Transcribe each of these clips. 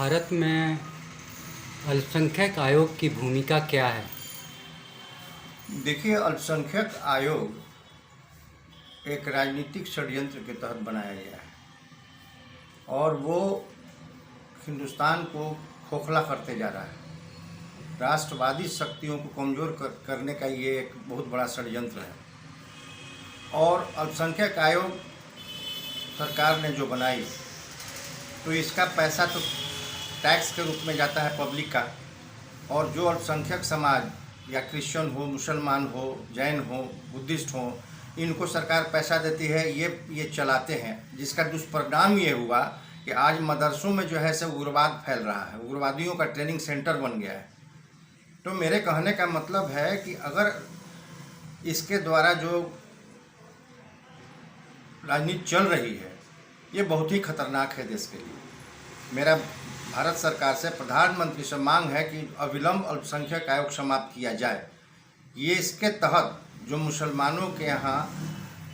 भारत में अल्पसंख्यक आयोग की भूमिका क्या है? देखिए, अल्पसंख्यक आयोग एक राजनीतिक षड्यंत्र के तहत बनाया गया है और वो हिंदुस्तान को खोखला करते जा रहा है। राष्ट्रवादी शक्तियों को कमज़ोर करने का ये एक बहुत बड़ा षड्यंत्र है। और अल्पसंख्यक आयोग सरकार ने जो बनाई, तो इसका पैसा तो टैक्स के रूप में जाता है पब्लिक का, और जो अल्पसंख्यक समाज या क्रिश्चियन हो, मुसलमान हो, जैन हो, बुद्धिस्ट हो, इनको सरकार पैसा देती है, ये चलाते हैं। जिसका दुष्परिणाम ये हुआ कि आज मदरसों में जो है सब उग्रवाद फैल रहा है, उग्रवादियों का ट्रेनिंग सेंटर बन गया है। तो मेरे कहने का मतलब है कि अगर इसके द्वारा जो राजनीति चल रही है, ये बहुत ही खतरनाक है देश के लिए। मेरा भारत सरकार से, प्रधानमंत्री से मांग है कि अविलंब अल्पसंख्यक आयोग समाप्त किया जाए। ये इसके तहत जो मुसलमानों के यहाँ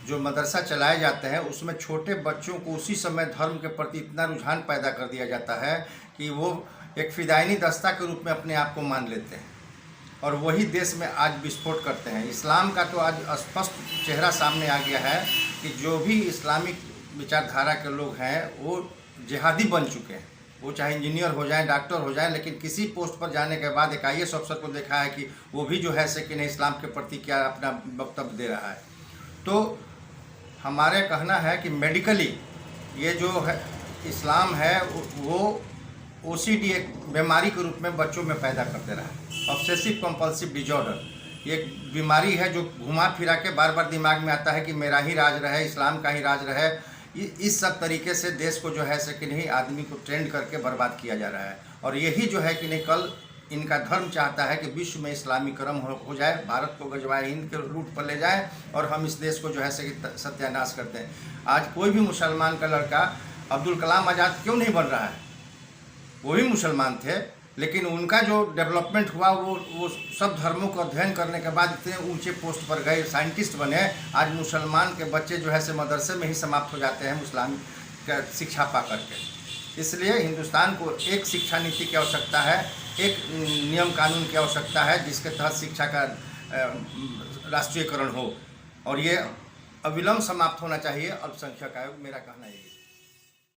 जो मदरसा चलाए जाते हैं, उसमें छोटे बच्चों को उसी समय धर्म के प्रति इतना रुझान पैदा कर दिया जाता है कि वो एक फिदायनी दस्ता के रूप में अपने आप को मान लेते हैं और वही देश में आज विस्फोट करते हैं। इस्लाम का तो आज स्पष्ट चेहरा सामने आ गया है कि जो भी इस्लामिक विचारधारा के लोग हैं वो जिहादी बन चुके हैं। वो चाहे इंजीनियर हो जाए, डॉक्टर हो जाए, लेकिन किसी पोस्ट पर जाने के बाद एक IAS अफसर को देखा है कि वो भी जो है कि नहीं, इस्लाम के प्रति क्या अपना वक्तव्य दे रहा है। तो हमारे कहना है कि मेडिकली ये जो है इस्लाम है वो OCD एक बीमारी के रूप में बच्चों में पैदा कर दे रहा है। ऑब्सेसिव कंपल्सिव डिजॉर्डर ये एक बीमारी है जो घुमा फिरा के बार बार दिमाग में आता है कि मेरा ही राज रहे, इस्लाम का ही राज रहे। इस सब तरीके से देश को जो है कि नहीं, आदमी को ट्रेंड करके बर्बाद किया जा रहा है। और यही जो है कि नहीं, कल इनका धर्म चाहता है कि विश्व में इस्लामीकरण हो जाए, भारत को गजवाए हिंद के रूट पर ले जाए और हम इस देश को जो है कि सत्यानाश करते हैं। आज कोई भी मुसलमान का लड़का अब्दुल कलाम आज़ाद क्यों नहीं बन रहा है? वो भी मुसलमान थे, लेकिन उनका जो डेवलपमेंट हुआ वो सब धर्मों को अध्ययन करने के बाद इतने ऊंचे पोस्ट पर गए, साइंटिस्ट बने। आज मुसलमान के बच्चे जो है से मदरसे में ही समाप्त हो जाते हैं इस्लामी का शिक्षा पा करके। इसलिए हिंदुस्तान को एक शिक्षा नीति की आवश्यकता है, एक नियम कानून की आवश्यकता है जिसके तहत शिक्षा का राष्ट्रीयकरण हो, और ये अविलंब समाप्त होना चाहिए अल्पसंख्यक आयोग। मेरा कहना यही है।